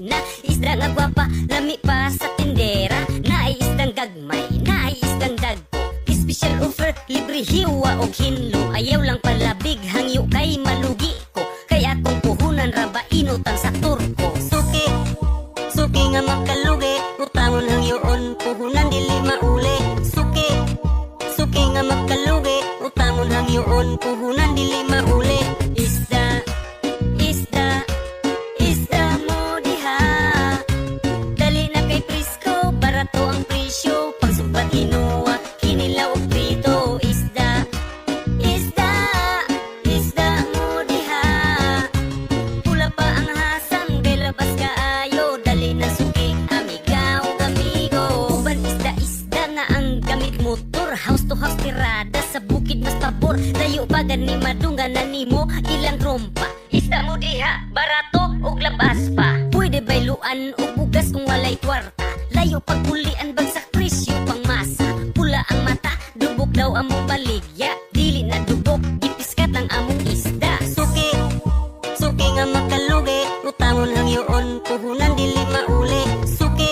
na isda nga gwapa, lami pa sa tindera. Naay-isdang gagmay, naay-isdang dagko, special offer, libre hiwa o hinlo. Ayaw lang palabig, hangyo kay malugi ko, kaya akong puhunan raba inutang sa turko. Suki, suki nga makalugi, utangon hangyoon, puhunan dili mauli. Suki, suki nga makalugi, utangon hangyoon, puhunan dili mauli. Isda, isda, isda mo diha, dali na kay Prisco, barato ang presyo, pagsubat hinuwa, kinilaw og prito. Isda, isda, isda mo diha, pula pa ang hasang, kay labas kaayo, dali na suki, amigaw amigo. Uban isda, isda nga ang gamit motor, house to house tirada sa bukid mas pabor, layo pa gani madungan na nimo ilang trompa. Isda mo diha, barato og labas pa, pwede bayluan o bugas kung walay kwarta, layo pagpulian bagsak presyo pang masa. Pula ang mata, dubok daw among baligya, dili na dubok, gipiskat ang among isda. Suki, suki nga makalugi, utangon hangyoon, puhunan dili mauli. Suki,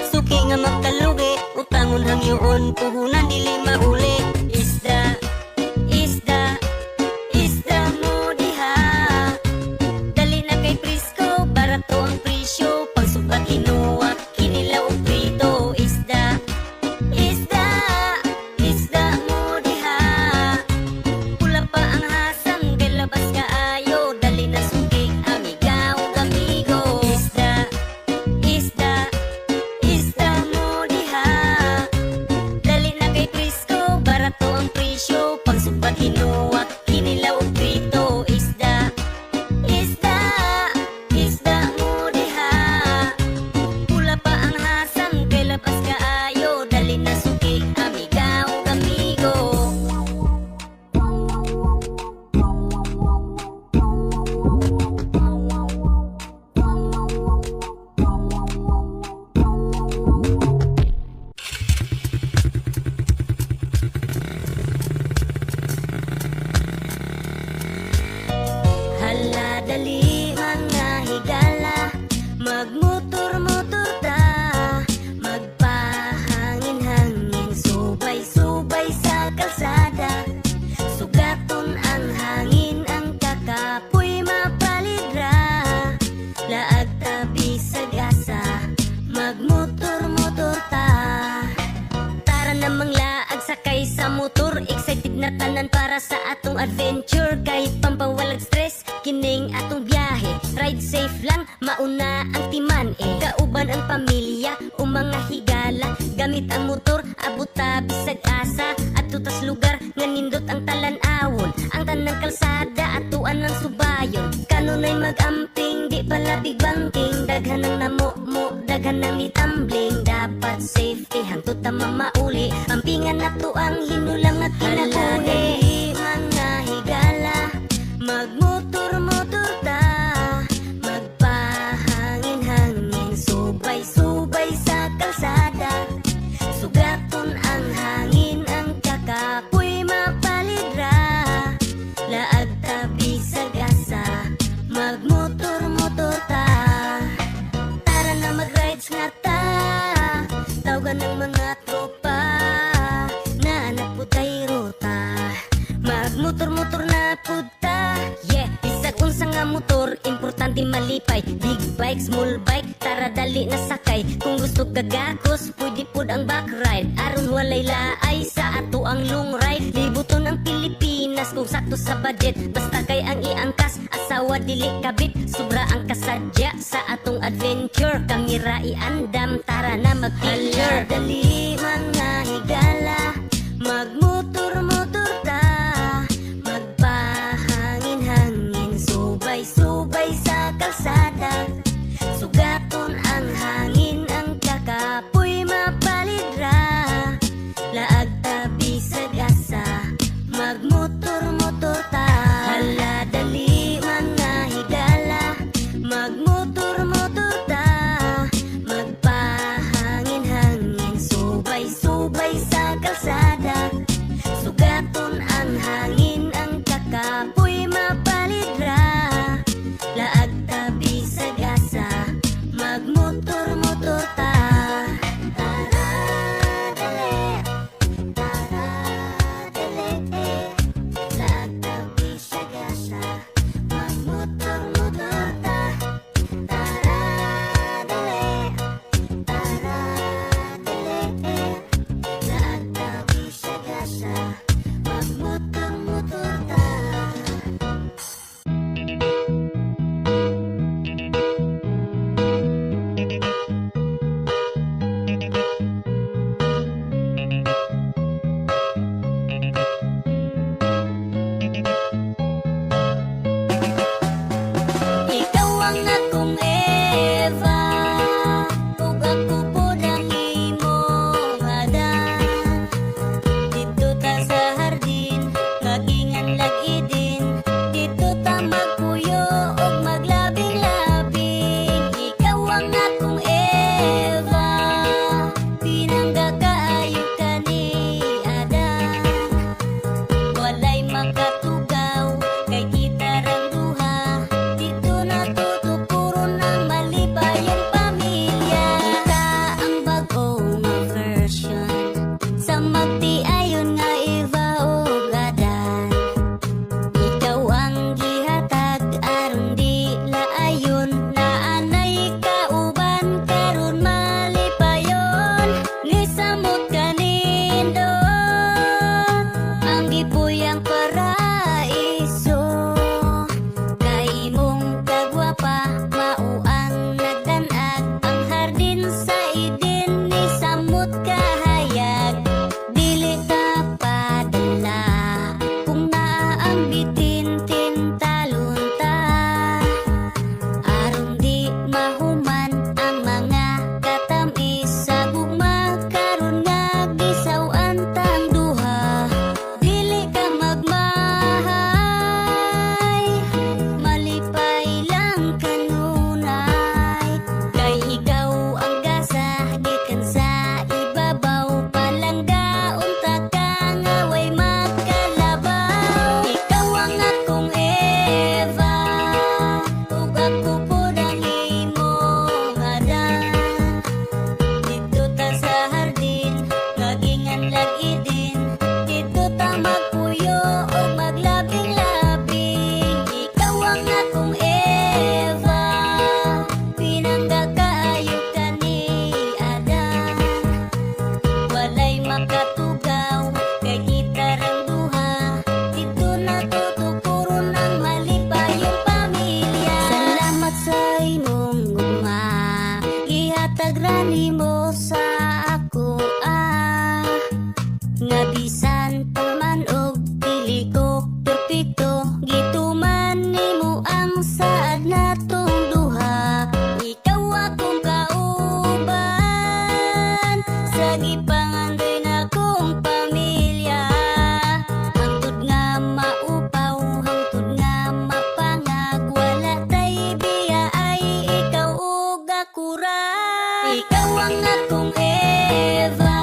suki nga makalugi, utangon hangyoon, puhunan dili mauli. Isda, isda, isda mo diha, dali na kay Prisco, barato ang presyo, pagsubat hinuwa, kinilaw og prito. Isda, isda, isda mo diha, pula pa ang hasang, kay labas kaayo, dali na suki, amigaw amigo. Isda, isda, isda mo diha, dali na kay Prisco, barato ang presyo, pagsubat hinuwa, kinilaw og prito. Isda, isda, isda mo diha, pula pa ang hasang, kay labas kaayo, dali na suki, amigaw amigo. Hala dali mga higala, magmotor-motor ta, magpahangin-hangin, subay-subay sa kalsada. Sugaton ang hangin, ang kakapoy mapalidra, laag tabi sa gasa, magmotor-motor ta. Tara namang laag sakay sa motor, excited na tanan para sa atong adventure, kay pampawalag stress kining atong biyahe. Ride safe lang, mauna ang timan kauban ang pamilya o mga higala, gamit ang motor, abot ta bisag asa, at tutas lugar nga nindot ang talan-awon, ang tanang kalsada atuan ng subayon. Kanunay mag-amping, di pala big banking, daghan ng namo-mo, daghan ng nitambling, dapat safety hangtod ta mamauli, ampingan na to ang hinulang at kinakuli. Mga higala, magmotor-motor ta, magpahangin-hangin, subay-subay sa kalsada. Sugaton ang hangin, ang kakapoy mapalidra, laag tabi sa gasa, magmotor-motor ta. Tara na mag-rides nga ta, tawagan ng mga tropa, na anak po tayo rota, magmotor-motor na puta. Yeah, bisag unsa nga motor, importante malipay, big bike, small bike, tara dali na sakay. Kung gusto gagakos, pwede pod ang back ride, aron walay laay sa ato ang long ride. Libuton ang Pilipinas kung sakto sa budget, basta kay ang iangkas, asawa dili kabit, sobra ang kasadya sa atong adventure. Kami ra iandam, tara na mag-picture. Dali mga higala, magmotor-motor ta, magpahangin-hangin, subay-subay sa kalsada. Sugaton ang hangin, ang kakapoy mapalidra, laag tabi sa gasa, magmotor-motor ta. Hala dali mga higala, magmotor-motor ta, magpahangin-hangin, subay-subay sa kalsada. Ikaw ang akong Eva, ug ako pod ang imong Adan. Dito ta sa hardin, ngagingan lag-idin. Dito ta magpuyo ug maglabing-labing. Ikaw ang akong Eva, pinangga kaayo ka ni Adan. Walay makatugaw, kay kita rang duha. Dito natutukuron ang malipayong pamilya. Kita ang bagong version sa magtiayon nga Eva ug Adan. Ikaw ang gihatag aron di laayon, naanay kauban karon malipayon. Nisamot kanindot ang gipuyang paraiso. Kay imong kagwapa mao ang nagdanag, ang hardin sa idin nisamot kahayag. Dili ta padala kung naa ang bitin tintalon ta, aron di mahuman ang mga katamis sa gugma karon nga gisaw-an tang duha. Dili ka magmahay, malipay lang kanunay. Kay ikaw ang gasa gikan sa ibabaw, palanggaon ta ka nga way makalabaw. Ikaw ang akong Eva, ug ako pod ang imong Adan. Dito ta sa hardin, ngagingan lag-idin. Dito ta magpuyo ug maglabing-labing. Ikaw ang akong Eva, pinangga kaayo ka ni Adan. Walay makatugaw, kay kita rang duha. Dito natutukuron ang malipayong pamilya. Salamat sa imong gugma, gihatag ra nimo sa ako nga bisan pa man og dili ko perpekto, gituman nimo ang saad natong duha. Ikaw akong kauban sa gipangandoy na kong pamilya. Hangtod nga maupaw, hangtod nga mapangag, wala tay biya ay ikaw ug ako ra. Ikaw ang akong Eva,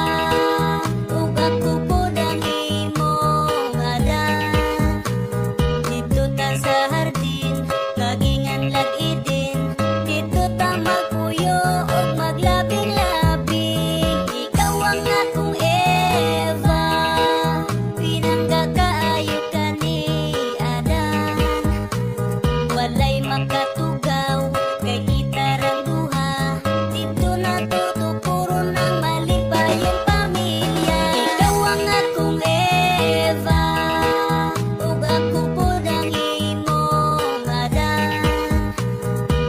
ug ako pod ang imong Adan. Dito ta sa hardin, ngagingan lag-idin. Dito ta magpuyo ug maglabing-labing. Ikaw ang akong Eva, pinangga kaayo ka ni Adan. Walay makatugaw, kay kita rang duha. Dito natutukuron ang malipayong pamilya. Ikaw ang akong Eva, ug ako pod ang imong Adan.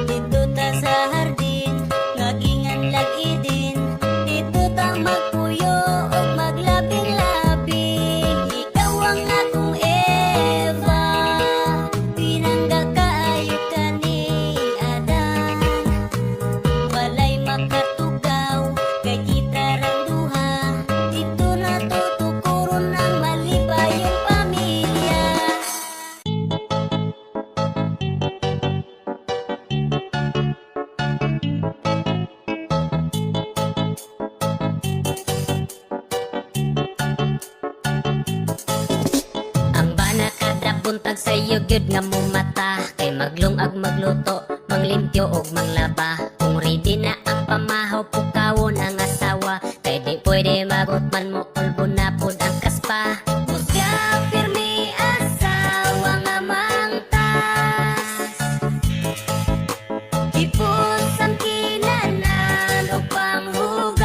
Dito ta sa hardin, ngagingan lag-idin. Dito ta magpuyo ug maglabing-labing. Ikaw ang akong Eva, pinangga kaayo ka ni Adan. Walay makatugaw, kay kita rang duha. Dito natutukuron ang malipayong pamilya. Ang bana kada buntag sa iyo gyud nga mumata, kay maglungag magluto, manglimpyo og manglaba. Kung ready na ang pamahaw, pukawon ang asawa, kay di pwede magutman mo ulbo na pod ang kaspa. Musga pirmi asawa nga mangtas, ipos ang kinanan o panghugas.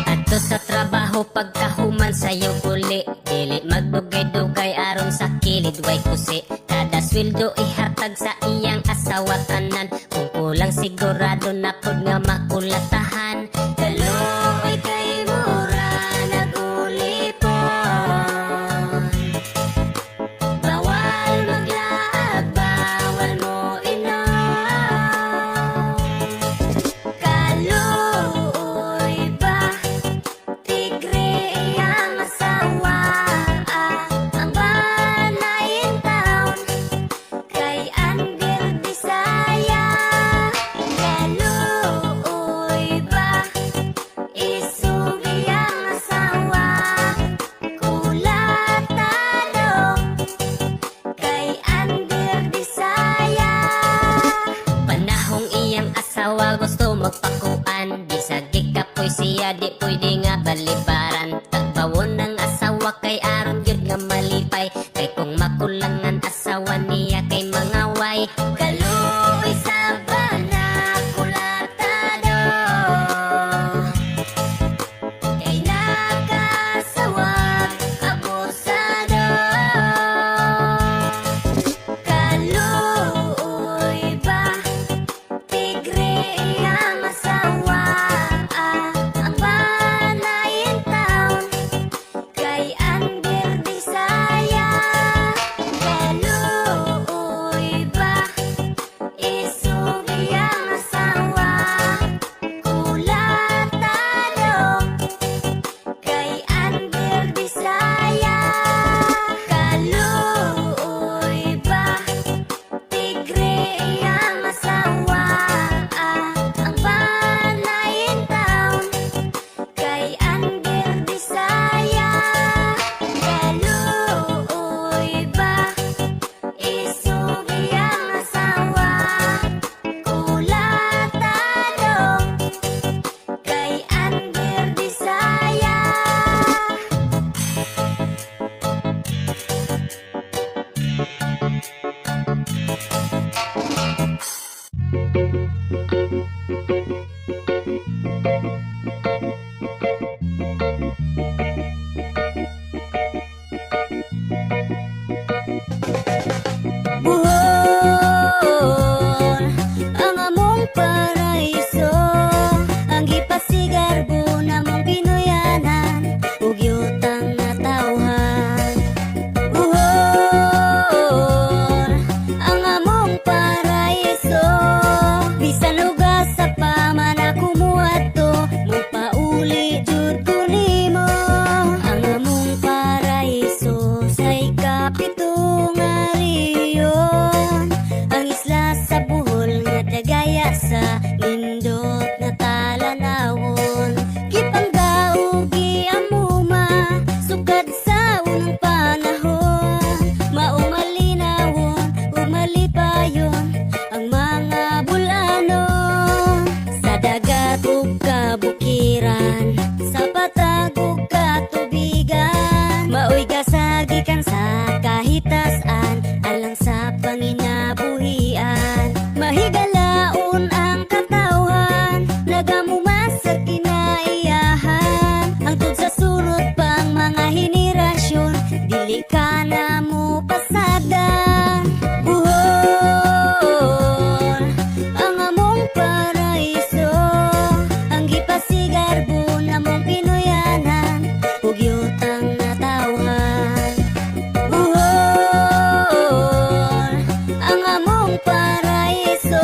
Adto sa trabaho pagkahuman sayo uli, dili magdugay-dugay aron sa kilid way kusi. Kada sweldo ihatag sa iyang asawa tanan, kung kulang sigurado na pod nga makulatahan. Kaluoy kay mura, nag gikan sa kahitasan alang sa panginabuhian. Mahigalaon ang katawhan, nagamumas sa kinaiyahan. Hangtod sa sunod pang mga henerasyon, dili ka na mo pasadan. Buhol ang among paraiso, ang gipasigarbo na mong Pinoyanan ug yutang natawhan. Buhol ang among paraiso,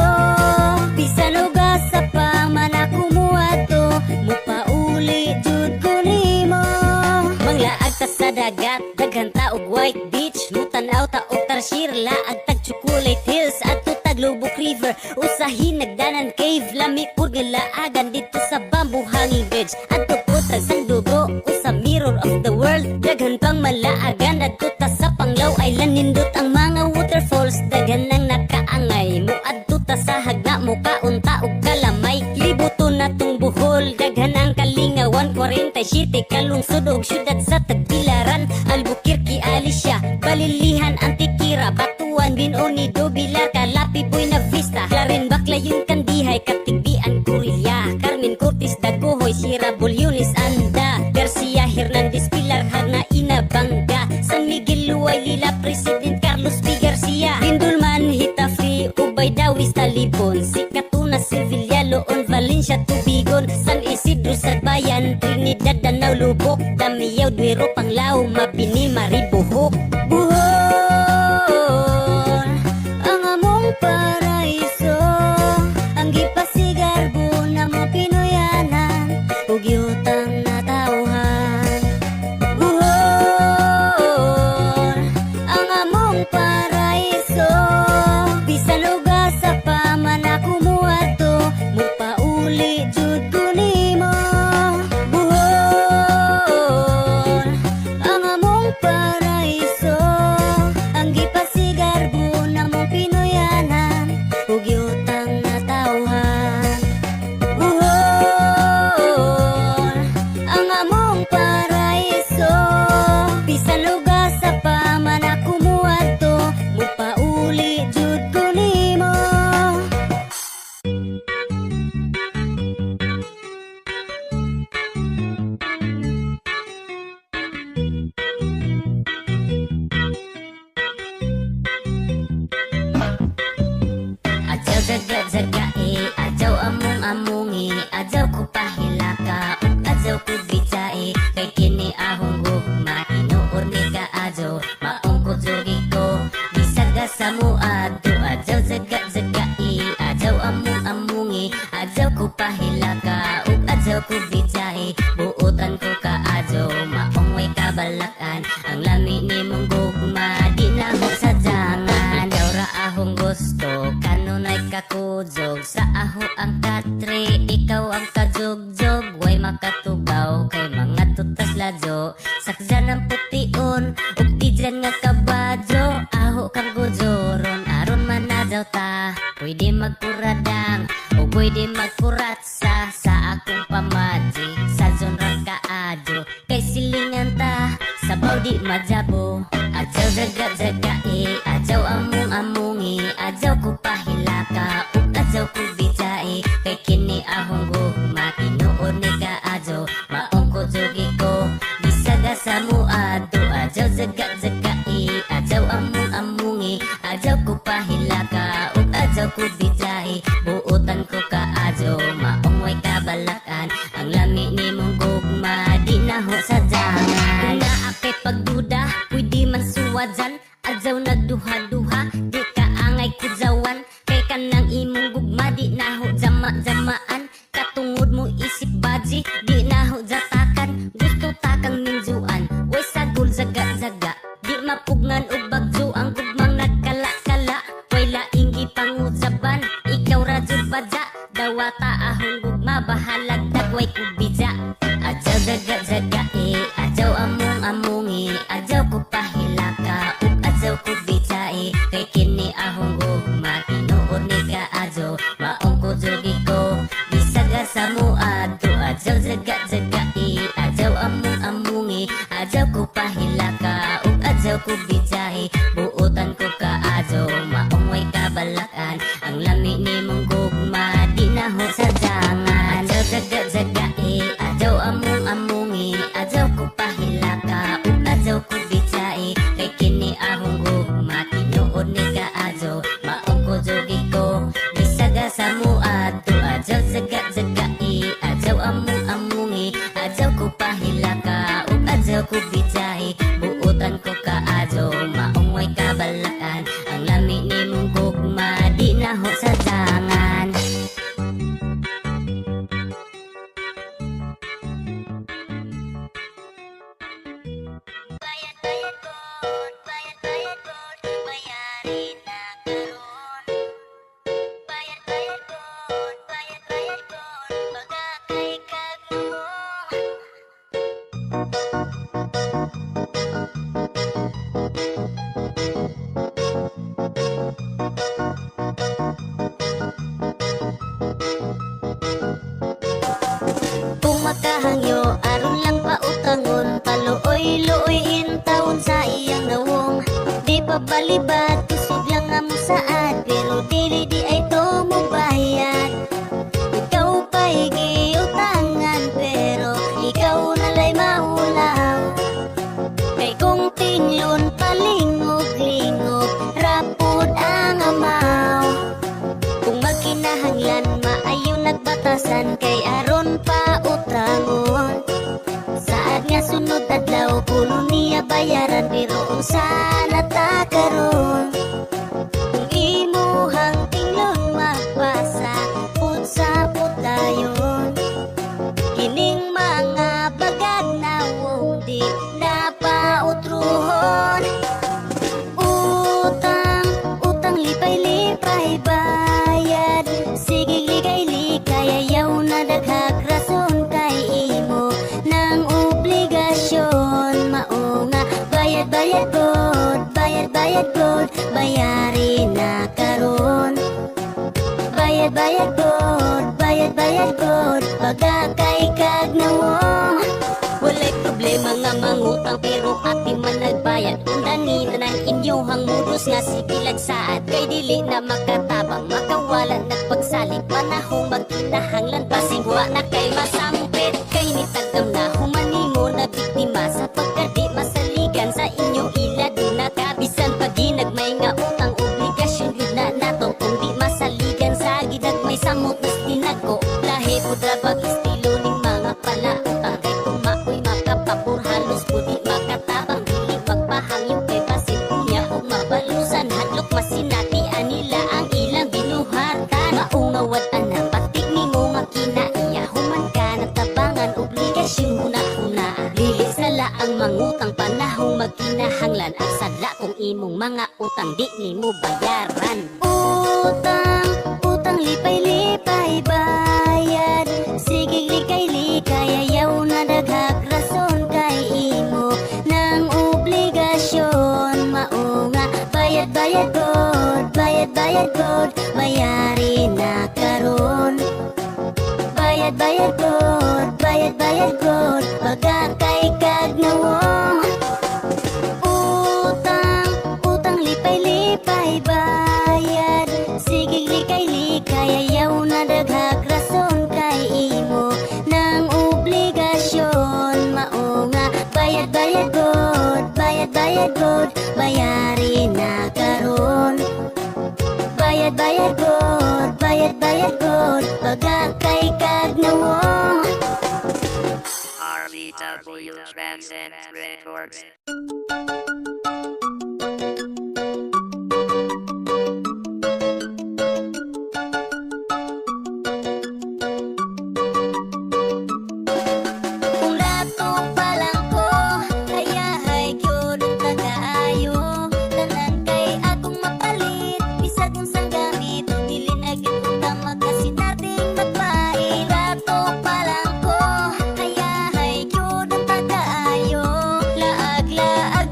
bisan uga sa pamanakumuato, mupauli jud ko nimo. Manglaag ta sa dagat, daghan ta og White Beach, mutanaw ta og Tarsier, laag tag Chocolate Hills at tutag Lubuk River. Usahin nagdanan cave, lami pud nga laagan dito sa Bamboo Hanging Bridge. Adto po tag Sandugo, usa mirror of the world, daghan pang malaagan. Adto ta sa Panglao Island, nindot ang mga waterfalls, daghan nang nakaangay. Muadto ta sa Hagna, mukaunta og kalamay. Libuton na tong Bohol, daghan ang Kalingawan. 47 kalungsod og syudad sa Tagbilaran, Albuquerque, Alicia, Balilihan, Antikira, Batuan, Binonido, Bilar, Calapi, Buena Vista, Claren, Baclayon, Kandihay, Katigbian, Corillas, Carmen Cortis, Dagohoy, Sierra, Bulyones, Anda, Garcia, Hernandez, Pilar, Harnaina, Banga, San Miguel, Luay, Lila, President Carlos P. Garcia, Lindulman, Hitafri, Ubay, Dawis, Talibon, Sikatuna, Sevilla, Loon, Valencia, Tubigon, San Isidro, Sagbayan, Trinidad, Danau, Lubok, Damiao, Duero, Panglao, Mabini, Maribohok. Buhol ang among paraiso, ang gipasigarbo na mo Pinoyanan ug yutang natawhan. Buhol ang among paraiso, bisan uga sa pamanakumuato, mupauli jud ko nimo. Buhol ang among paraiso, ang gipasigarbo na mong Pinoyanan ug yutang natawhan. Buhol ang among paraiso, bisan uga sa pamanakumuato, mupauli jud ko nimo. Adyaw jaga-jaga adyaw among-amungi, adyaw ko pahilaka ug adyaw ko bitsae, kay kini ahong gugma, tinuod ni kaadyo, maong ko jogi ko, bisaga sa muadto. Adyaw jaga-jaga adyaw among-amungi, adyaw ko pahilaka ug adyaw ko bitsae, buotan ko kaadyo, maong way kabalakan, ang lami nimong gugma, di na mo sadyangan. Adyaw ra ahong gusto, kanunay kakujog, sa aho ang katre, ikaw ang kajugjog, way makatugaw kay mga tutas ladyo, sakjan ang pution ug tidyan nga kabadyo, aho kang gujoron, aron manadyaw ta, pwede magkuradang o pwede magkuratsa sa akong pamadji, sa genre kaadyo, kay silingan ta, sabaw di majabo. Adyaw jaga-jaga adyaw among-amungi, adyaw ko pahilaka ug adyaw ko bitsae, kay kini ahong gugma, tinuod ni kaadyo, maong ko jogi ko, bisaga sa muadto. Adyaw jaga-jaga adyaw among-amungi, adyaw ko pahilaka ug adyaw ko bitsae, buotan ko kaadyo, maong way kabalakan, ang lami nimong gugma, di na ho sadyangan. Naakay pagduda, pwede man suwadyan, adyaw nagduha-duha, di ka angay kudyawan, kay kanang imong gugma, di na ho jama-jamaan, katungod mo isip baji, di na ho jatakan, gusto takang minjuan, way sagol zaga-zaga, di mapugnan og bagyo, ang gugmang nagkala-kala, way laing ipangudsaban, ikaw ra jud badya, dawata ahong gugma, bahalag dagway kubidya. Adyaw jaga-jaga adyaw among-amungi, adyaw ko pahilaka ug adyaw ko bitsae, kay kini ahong gugma, tinuod ni kaadyo, maong ko jogi ko, bisaga sa muadto. Adyaw jaga-jaga adyaw among-amungi, adyaw ko pahilaka ug adyaw adyo ko bijahe, buutan ko kaadyo, maungway kabalakan, ang lami ni mong gugma, di na ho sadyangan. Adyo jaga-jaga adyo among-amungi, adyo ko pahilaka, adyo ko bijahe, kay kini ahong gugma, tinuod ni kaadyo, maong ko jogi ko, bisaga sa muadto, adyo jaga-jaga adyo among-amungi, adyo ko pahilaka, adyo ko bijahe, buutan ko kaadyo, maungway kabalakan, ang lami ni mong gugma, di na ho sadyangan. Bayad-bayad god, bayad-bayad god, bayarin na karon. Bayad-bayad god, bayad-bayad god, magakay kag mo. Kung makahangyo, aron lang pautangon, paluoy-luoyin taon sa iyang nawong. Di pa balibat, kusog lang ang saad, pero dili di ay to mo bayad. Ikaw pa'y giutangan, pero ikaw nalay maulaw. Kay kung tinglon palingog-lingog, rapod ang amaw. Kung magkinahanglan, maayo nagbatasan, kay aron pa utangon. Saad nga sunod adlaw, puno niya bayaran, pero unsa nata karon. Kung imuhang tinglon mapasa, sa putayon. Kining mga bagag na di napautruhon. Utang lipay-lipay bayad, sige ligay-ligay, ayaw na daghag rason kay imo ng obligasyon. Mao nga bayad-bayad god, bayad-bayad god, bayarin na karon. Bayad-bayad god, bayad-bayad god, pagakay kag nawong. Walay problema nga mangutang, pero ati man nagbayad. Undani na ng inyong mudos nga sibilag saad, kay dili na makatabang, makawalan nagpagsalig, panahong magkinahanglan, pasigwa na kay masampit. Kay nitagam na humanimo na biktima, sa pagkadi masaligan sa inyong ilad nakabisan paginagmay nga utang, obligasyon yun na nato. Kung di masaligan sa gidagmay samot nas tinagko, lahi pudra bag estilo ning mga palautang. Kay kung maoy makapapur, halos pudi makatabang, dili magpahangyo kay basit niya o mabalusan. Hadlok masinati anila ang ilang binuhatan, maungawad anang patik ni mo nga kinaiya. Human ka natabangan, obligasyon huna-huna, dili sala ang mangutang, panahong magkinahanglan. Ang sadla kung imong mga utang di ni mo bayaran. Utang lipay-lipay bayad, sige likay-likay, ayaw na daghag rason kay imo ng obligasyon. Mao nga bayad-bayad god, bayad-bayad god, bayarin na karon. Bayad-bayad god, bayad-bayad god, pagakay kag nawong. Utang lipay-lipay bayad, sige likay-likay, ayaw na daghag rason kay imo ng obligasyon. Mao nga bayad-bayad god, bayad-bayad god, bayarin na karon. Bayad-bayad god, bayad-bayad god, pagakay kag nawong. RBW Transcend Records. Kung dato pa lang ko, hayahay gyud tagaayo, tanan kay akong mapalit, bisag unsang gamit, dili na gyud ta magkasinating magpain. Dato pa lang ko, hayahay gyud tagaayo, laag-laag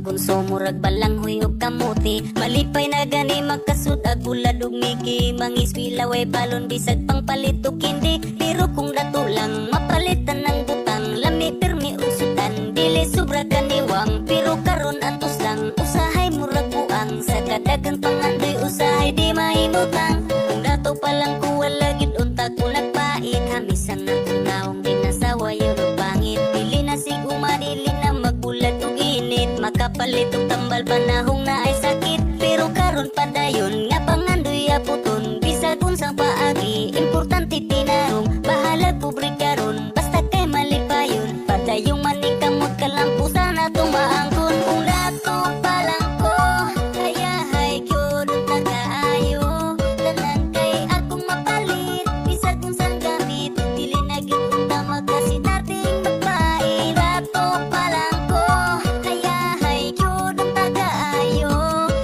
konsumo rag balanghoy ug kamuti. Malipay na gani magkasud ag bulad ug miki. Mangiswila way balon bisag pangpalit og kindi. Pero kung dato lang mapalitan ng butang, lami pirmi ug sudan dili sobra kaniwang. Pero karon atos lang usahay murag buang. Sa kadagang pangandoy usahay di mahimutang. Kung dato pa lang ko wala gid unta ko nagpait. Hamisan na tunawong di nasawa yun ug bangit. Dili na siguma dili na magbulad ug init. Makapalit og tambal panahong na ay sakit. Pero karon padayon nga pangandoy aputon. Bisag unsang paagi importante tinarong. Bahala pobre karon basta kay malipayon. Padayong manikamot kalampu sana tumaangkon. Kung dato pa lang ko kaya hay gyud na kaayo. Tanan kay akong mapalit bisag unsang gamit. Dili na gyud unta magkasinating magpait. Dato pa lang ko kaya hay gyud na kaayo.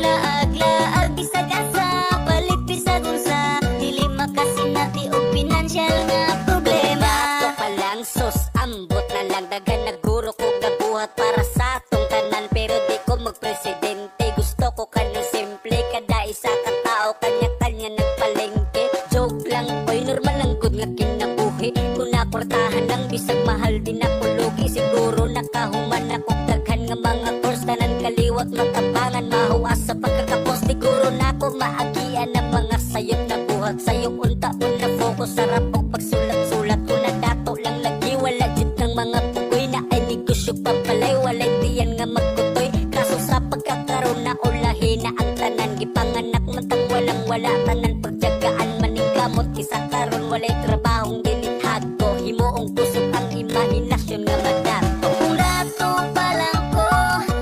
Laag-laag bisag asa palit bisag unsa. Dili makasinati og pinansyal nga problema. Dato pa lang sus ambot na lang dagan naguro ko gabuhat para sa atong tanan. Pero di ko magpresidente. Gusto ko kaning simple kada isa ka tao kanya-kanya nagpalengke. Joke lang oy normal lang gud nga kinabuhi. Kung naportahan lang bisag mahal din ako lugi. Siguro nakahuman ako daghan nga mga course. Tanan kaliwat matabangan mahuwas sa pagkakapos. Siguro nako maagian ang mga sayop na buhat. Sayop unta na focus sa rapog pagsulat-sulat. Kung nadato lang lagi wala jud ng mga pugoy na ay negosyo papalay. Walay tiyan nga magkutoy. Kaso sa pagkakaroon na ulahi na ang tanan. Gipanganak mantang walang wala tanan. Pagjagaan maning gamot kisa karon walay trabahong dinithag ko. Himuong kusog ang imahinasyon nga madato. Kung dato pa lang ko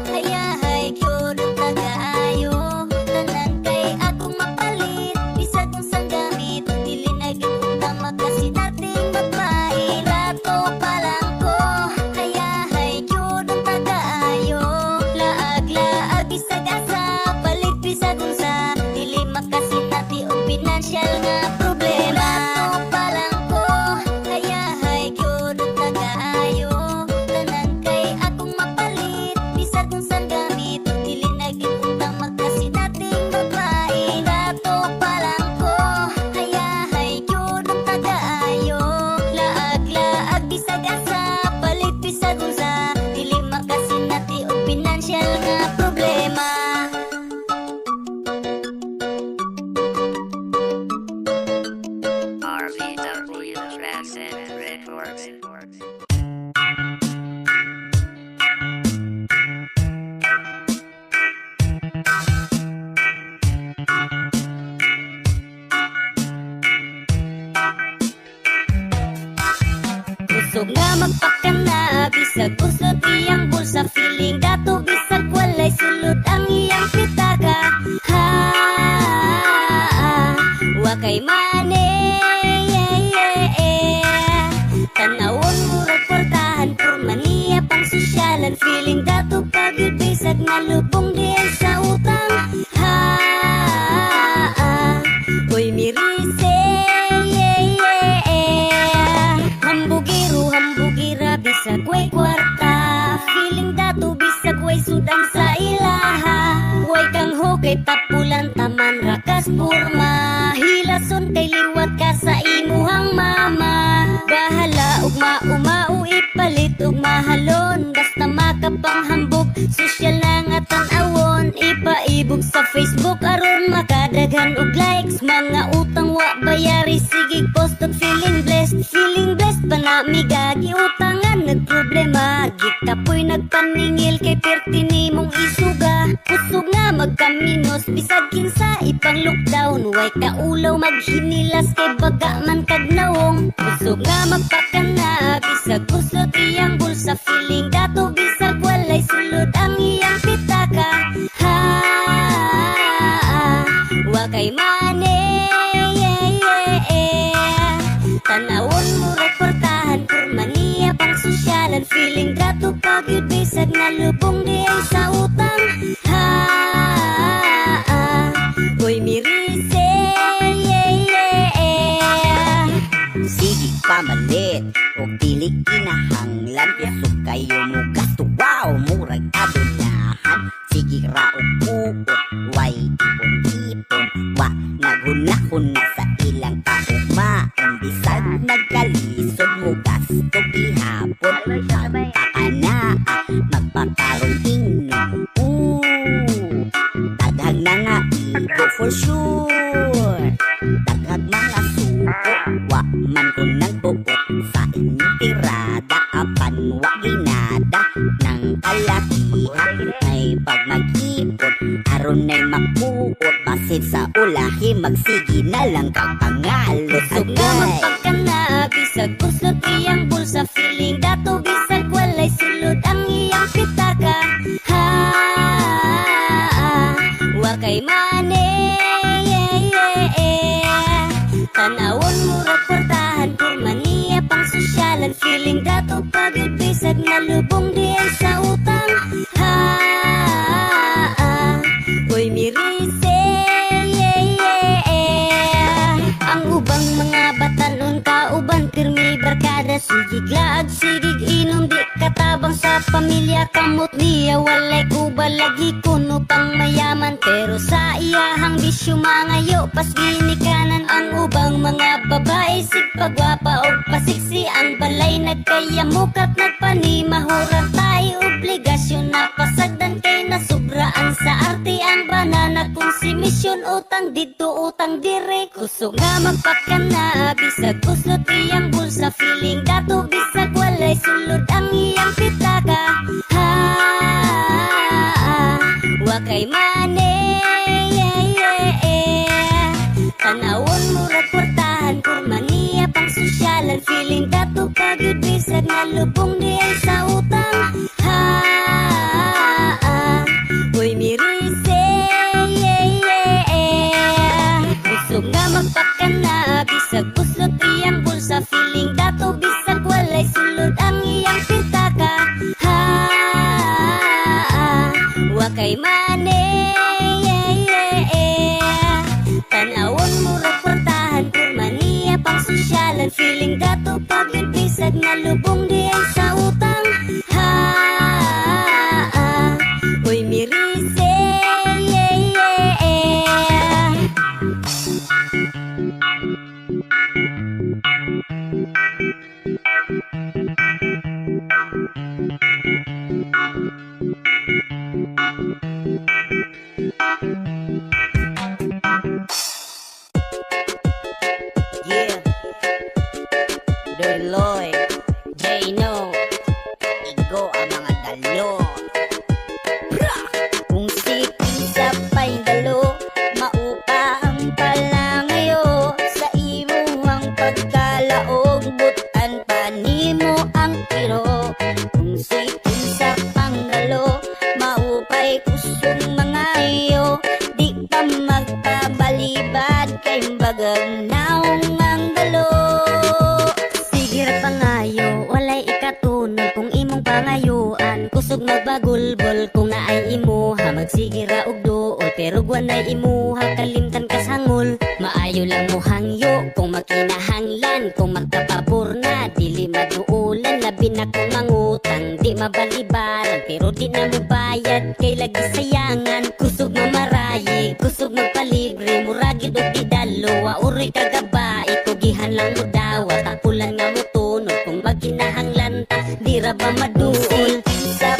kaya hay gyud na kaayo. Tanan kay akong mapalit bisag unsang gamit. Dili na gyud unta magkasinating magpait. Dato pa lang ko kaya hay gyud na kaayo. Laag-laag bisag asa palit bisag unsa. Dili makasinati og pinansyal nga problema. Dato pa lang ko kaya hay gyud na kaayo. Tanan kay akong mapalit bisag unsang gamit. Dili na gyud unta magkasinating magpait. Dato pa lang ko kaya hay gyud na kaayo. Laag-laag bisag asa palit bisag unsa. Dili makasinati og pinansyal nga problema. RBW Transcend Records. Kusog nga magpakana bisag usod iyang bulsa. Feeling dato bisag walay sulod ang iyang pitaka. Ha, wa kay mane, tanawon mo reportahan porma niya pang sosyalan. Feeling dato pagod bisag nga lubong diyan sa utang. Ha, koy mirise, hambugiro hambugira bisag way kwarta. Feeling dato bisag way sudang sa ilaha. Way kang hukay tapulan taman rakas purma. Hilason kay liwat ka sa imuhang mama. Bahala ug maumau ipalit ug mahalon. Basta makapanghambog sosyal lang at tanawon. Ipaibog sa Facebook aron makadaghan og likes. Mga utang wa bayari sige post og feeling blessed. Feeling blessed pa na migagi utangan nagproblema. Gikapoy nagpaningil kay perti nimong isuga. Kusog nga magkaminos bisag kinsa ipang lockdown. Way kaulaw maghinilas kay baga man kag nawong. Kusog nga magpakana bisag kusot iyang bulsa. Feeling dato bisag walay sulod ang iyang pitaka. Ha, wa kay mane, tanawon mo reportahan porma niya pang sosyalan. Feeling dato pagod bisag na lubong diyan sa utang. Ha, koy mirise, Sige pamalit og dili kinahanglan. Kusog kayo mo gasto wow murag adunahan. huna sa ilang kaugma. Ang bisag nagkalisod mo gasto gihapon. Pagka na magpakarong inom. Daghag na nga ibo for sure. Daghag mga suko, wa man ko nagbuot sa inyong tirada. Apan wa ginada ng kalakihan. Ay pag mag-ipot, aron na'y makuot. Basit sa ulahi, magsigi na lang kang pangalot. Kusog nga magpagkana, bisag kusot iyang bulsa. Feeling dato bisag walay sulod ang iyang pitaka. Ha, wakay mane, tanawon mo raportahan, kurmaniya pang sosyalan. Feeling dato pagod bisag nalubong diyan sa utang. Ha, uy mirise, ang ubang mga batanon kauban pirmi barkada. Sigig laag, sigig inom, di katabang sa pamilya. Kamot niya walay kuba lagi kuno pang mayaman. Pero sa iyahang bisyo mangayo pas ginikanan. Ang ubang mga babae sigpagwapa o pasiksi. Ang balay nagkayamukat nagpanimahurang tayo obligasyon na pasagdan kay nasubraan sa arte ang banana. Kung si misyon utang dito utang dire. Kusog nga magpakana, bisag kuslot iyang bulsa. Feeling dato bisag walay sulod ang iyang pitaka. Ha, wakay mane, tanawon mo raportahan, kurmaniya pang sosyalan. Feeling dato pagod bisag nalubong diyan sa utang. Ha, uy mirise, kusog nga magpakana, bisag kuslot iyang bulsa. Feeling dato bisag walay sulod ang iyang pitaka. Ha, wakay mane, tanawon mo raportahan, kurmaniya pang sosyalan. Feeling dato pagod bisag nalubong diyan sa utang. Ha, uy mirise, Yeah, Doloy, Jano, Igo ang mga dalo. Kung siking sa dalo, maupa ang palangayo. Sa imo ang pagkalaog, butan pa nimo ang tiro. Kung siking sa dalo, maupay kusong mga iyo. Di pa magpabalibad kay bagang naong ang dalo. Sige ra pangayo, walay ikatunod kung imong pangayuan. Kusog magbagulbol kung naay imuha, magsige ra og duol. Pero guwanay imuha, kalimtan ka sangol. Maayo lang mo hangyo kung makinahanglan. Kung magkapabor na, dili maduulan. Labi na kung mangutang, di mabalibaran. Pero di na mo bayad, kay lagi sayangan. Kusog mamarayi, kusog magpalibre. Muragid o di dalo, uroy kagabai. Tugihan lang mo dawa, tapulan nga mo tunod. Kung magkinahanglan ta, di ra ba maduol. Sa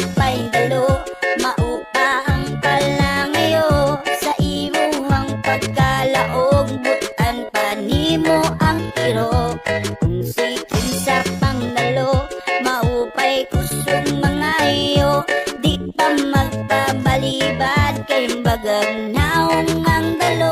dalo, maupa ang palangayo. Sa imuhang pagkalaog, butan pa nimo ang tiro. Kung siking sa dalo, maupay kusong mga iyo. Di pa magpabalibad kay bagang naong ang dalo.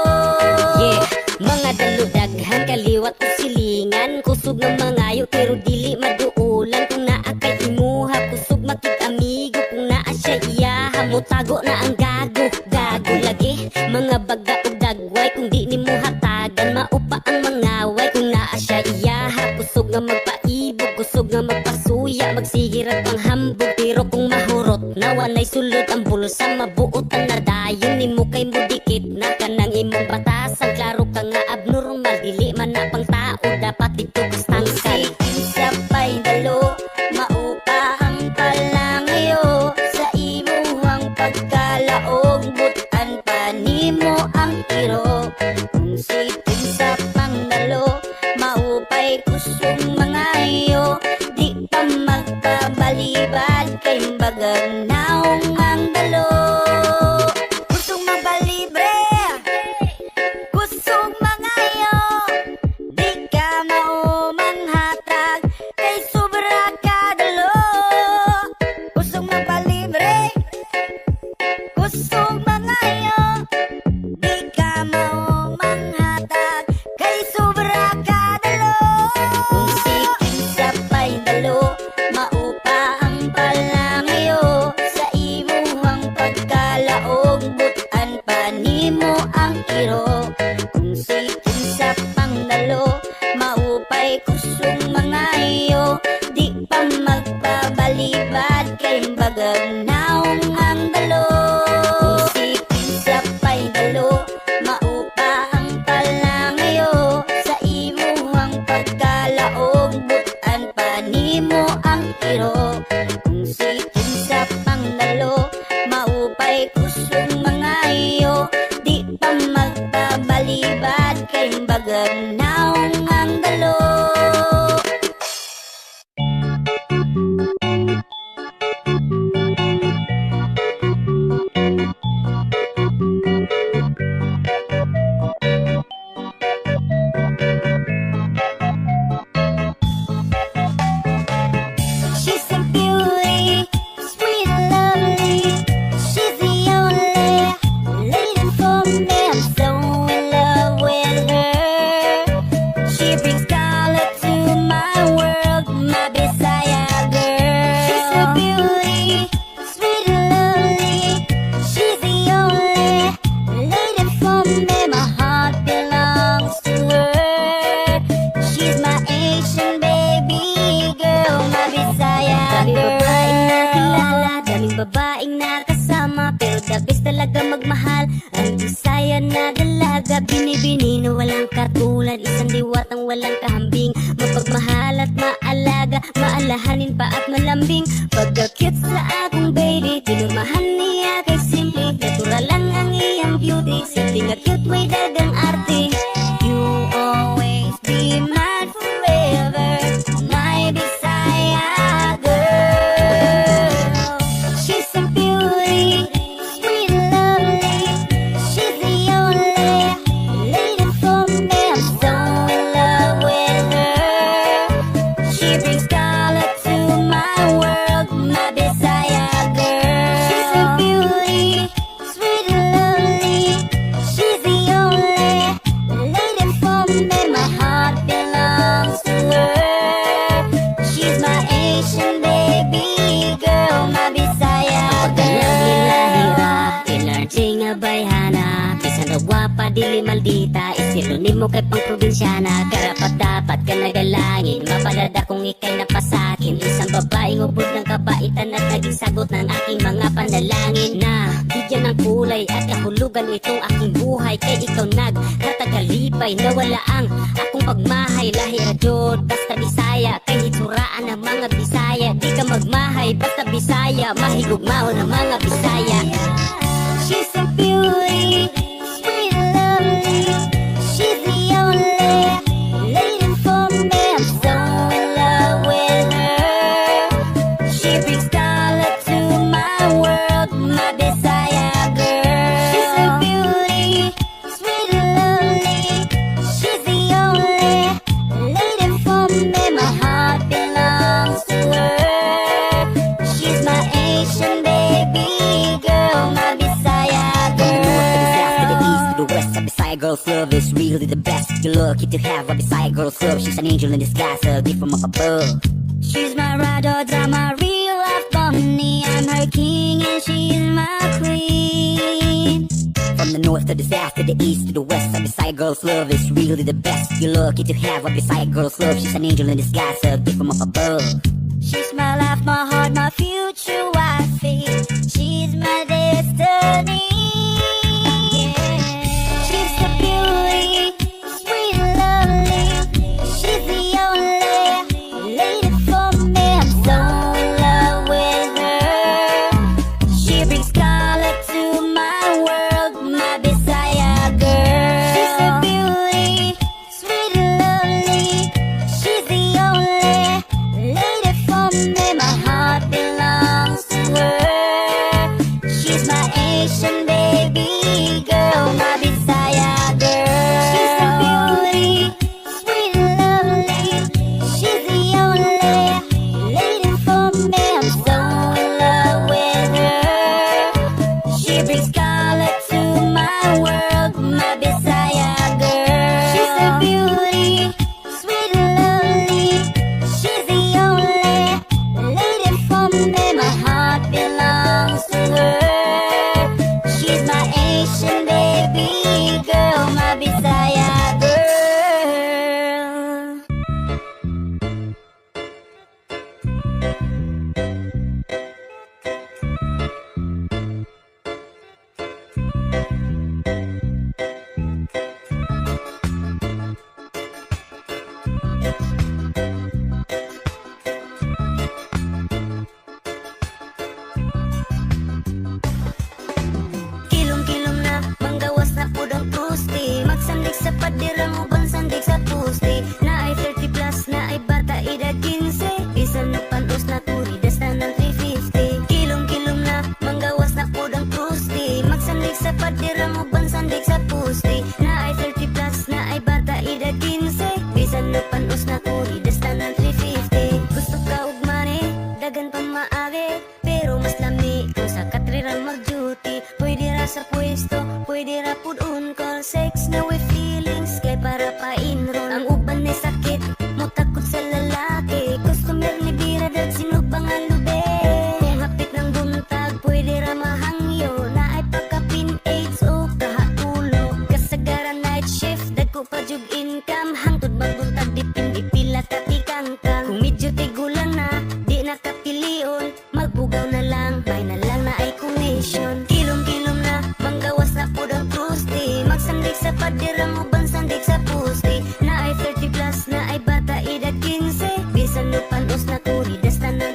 Yeah, mga dalo daghan kaliwat o silingan. Kusog ng mangayo pero dili maduulan. Kung naa kay imuha, kusog makig-amigo. Kung naa siya iyaha, mutago na ang gago. Gago lagi, mga baga o dagway. Kung di ni mo hatagan, maupa ang mangaway. Kung naa siya iyaha, kusog nga magpaibog. Kusog nga magpasuya, magsigirat pang hambog. Pero kung mahurot, nawanay sulod ang bulsa. Mabuot ang nadayon, ni mo kay mo dikit na kanang imong batasan. Klaro ka nga abnormal, dili man na pang tao. Dapat dito kastangkay. Sa dalo, maupa ang palangayo. Sa imuhang pagkalaog, butan pa nimo ang tiro. Kung si kay bagag naong ang dalo. She's a beauty, sweet and lovely. She's the only lady for me. I'm so in love with her. She brings color to my world, my Bisaya girl. She's a beauty, sweet and lovely. She's the only lady for me. My heart belongs to her. She's my Asian baby girl, my Bisaya girl. Daming babaeng nakasama, pero the best talaga magmahal. Ang Bisaya na dalaga, binibini na walang katulad. Isang diwatang walang kahambing, mapagmahal at maalaga, maalahanin pa at malambing. Pagka-cute sa akong baby, tinurmahan niya kay simple. Natural lang ang iyang beauty, simple nga cute, may dagang arte. You always be mine forever, my Bisaya girl. She's a beauty, sweet and lovely. She's the only lady for me. I'm so in love with her. She brings color to my world, my Bisaya girl. She's a beauty, sweet and lovely. She's the only lady for me. My heart belongs to her. She's my Asian baby girl, my Bisaya girl. Ilarjing nga bayhana, bisan na gwapa dili maldita. Isinunin mo kay pang probinsyana, karapat dapat ka nagalangin. Mapalada kung ikay napasakin, isang babaeng ubod ng kabaitan at naging sagot ng aking mga panalangin. Na bigyan ng kulay at kahulugan itong aking buhay, kay ikaw nagkatagalipay na wala ang akong pagmahay. Lahi radyod, basta Bisaya, kay hitsuraan ng mga Bisaya. Di ka magmahay, basta Bisaya, mahigugmao ng mga Bisaya. She's a beauty, sweet and lovely. She's the only lady for me. I'm so in love with her. She brings color to my world, my Bisaya girl. She's a beauty, sweet and lovely. She's the only lady for me. My heart belongs to her. She's my Asian baby girl, my Bisaya girl. West, a Bisaya girl's love is really the best. You're lucky to have a Bisaya girl's love. She's an angel in disguise, a gift from up above. She's my ride or die, my real life bunny. I'm her king and she's my queen. From the north to the south to the east to the west, a Bisaya girl's love is really the best. You're lucky to have a Bisaya girl's love. She's an angel in disguise, a gift from up above. She's my life, my heart, my future wifey. She's my destiny. She's a beauty, sweet and lovely. She's the only lady for me. I'm so in love with her. She brings color to my world, my Bisaya girl. She's a beauty, sweet and lovely. She's the only lady for me. My heart belongs to her. She's my Asian baby. dako pa jug income, hangtod magbuntag dipindi pila ka tikangkang. Kung medyo tigulang na, di nakapilion, magbugaw na lang, may na lang na ay commission. Kilom-kilom na, manggawas na po ang truste, magsandig sa padirang uban sandig sa puste. Na ay 30 plus, na ay bata edad 15, bisan no panos na kuri, dasta ng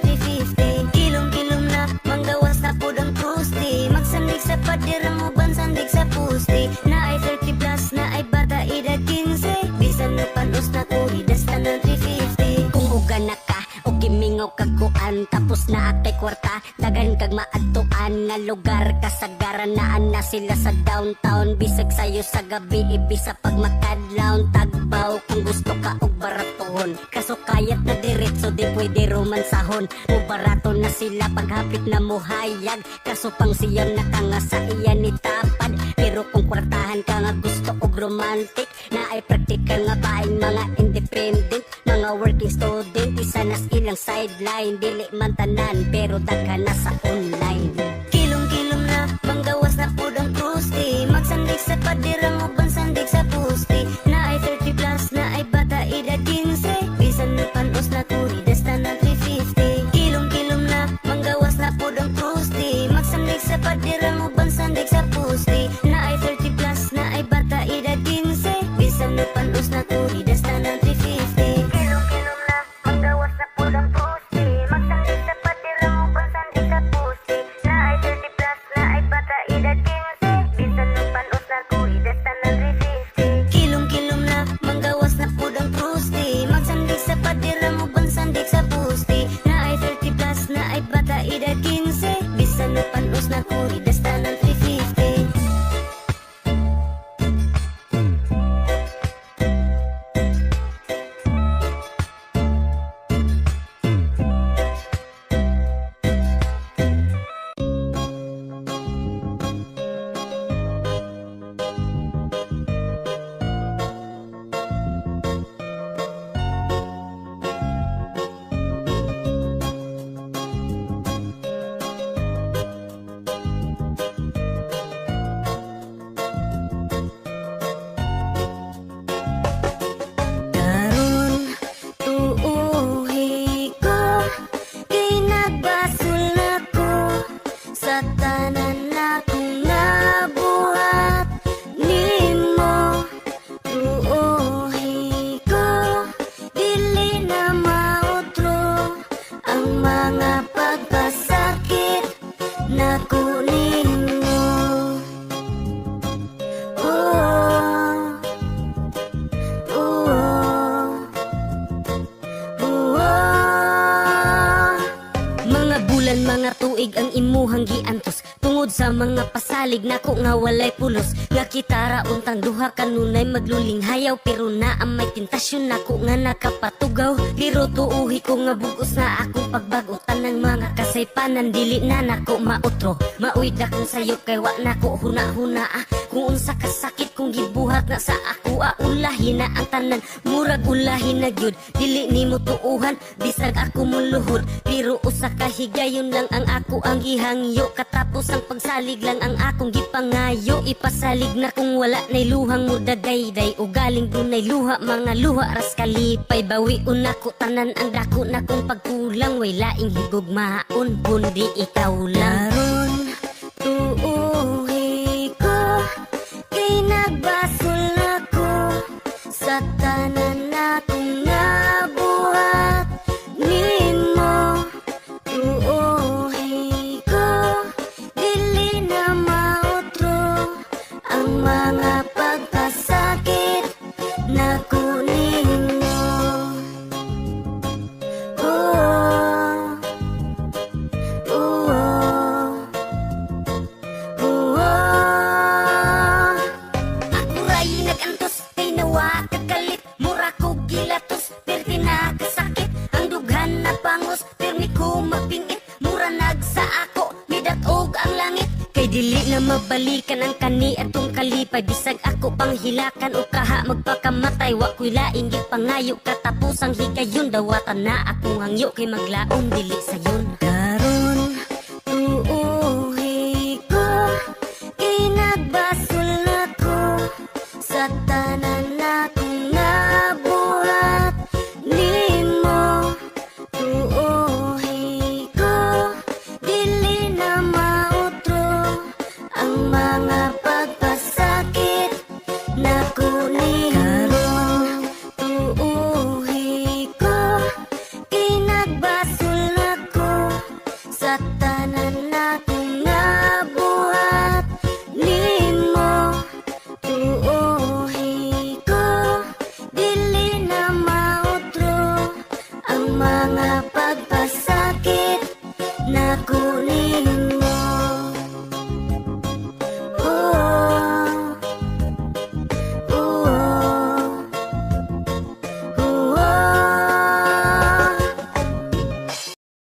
350. Kilom-kilom na, manggawas na po ang truste, magsandig sa padirang uban sandig sa puste. Na ay 30 plus, na ay bata edad 15, bisan no panos na kuri, dasta ng 350. Kung uga na ka o gimingaw kag kuan, tapos na atay kwarta, dagan kag maadtuan nga lugar, kasagaran na sila sa downtown. Bisag sayo sa gabi, ibisa pag makadlaw, tagbaw kung gusto ka og baraton. Kaso kayat na diretso, di pwede romansahon. O barato na sila paghapit na muhayag, kaso pang siyang nakanga sa iya ni tapad. Pero kung kwartahan ka nga gusto og romantic, na ay praktikal nga baing mga independent, mga working student, isa nas ilang sideline. Dili man tanan, pero daghan na sa online. Kilom-kilom na, manggawas na po ang truste, magsandig sa padirang uban sandig sa puste. Na ay 30 plus, na ay bata edad 15, bisan no panos na kuri, dasta ng 350. Kilom-kilom na, manggawas na po ang truste, magsandig sa padirang uban sandig sa puste. Na ay 30 plus, na ay bata edad 15, bisan no panos na kuri, dasta ng 350. Kilom-kilom na, manggawas na po ang truste, magsandig sa padirang uban sandig sa puste. Na ay 30 plus, na ay bata edad 15, bisan no panos na kuri, dasta ng 350. Kilom-kilom na, manggawas na po ang truste, magsandig sa padirang uban sandig sa puste. Na ay 30 plus, na ay bata edad 15, bisan no panos na kuri, dasta ng 350. Karon tuuhi ko, kay nagbasol na ko sa tanan akong nabuhat nimo. Tuuhi ko, dili na mautro ang mga pagkasakit na kunin mo. Mga bulan, mga tuig ang imuhang giantos, tungod sa mga pasalig nako nga walay pulos. Nga kitara untang duha kanunay magluling hayaw, pero na ang may tentasyon nako nga nakapatugaw. Pero tuuhi ko nga bugos na akong pagbago, tanang mga kasaypanan dili na nako mautro. Mauyd akong sayo kay wa nako huna-huna kung unsa kasakit kung gibuhat na sa ako, ulahin na ang tanan, murag ulahin na gyud. Dili nimo tuuhan, bisag ako muluhod, pero usa ka higayon lang ang ako ang gihangyo. Katapos ang pagsalig lang ang akong gipangayo, ipasalig na kung wala nay luhang mo dagayday, o galing dunay luha, mga luha ras kalipay. Bawi unako tanan ang dako na kung pagkulang, way laing higugmaon kundi ikaw lang. Karon tuuhi ko, kay nagbasol ako sa tanan akong nabuhat nimo. Tuuhi ko, dili na mautro ang mga pagkasakit na kunin mo. Ako ray nagantos, kay nawa kagalit, mura ko gilatos, perti nakasakit. Ang dughan na pangos, permi ko mapingit, mura nagsa ako, midatog ang langit. Kay dili na mabalikan ang kani atong kalipay, bisag ako panghilakan o kaha magpakamatay. Wa ko'y laing gipangayo, katapos ang higayon, dawatan na akong hangyo, kay maglaom dili sayon.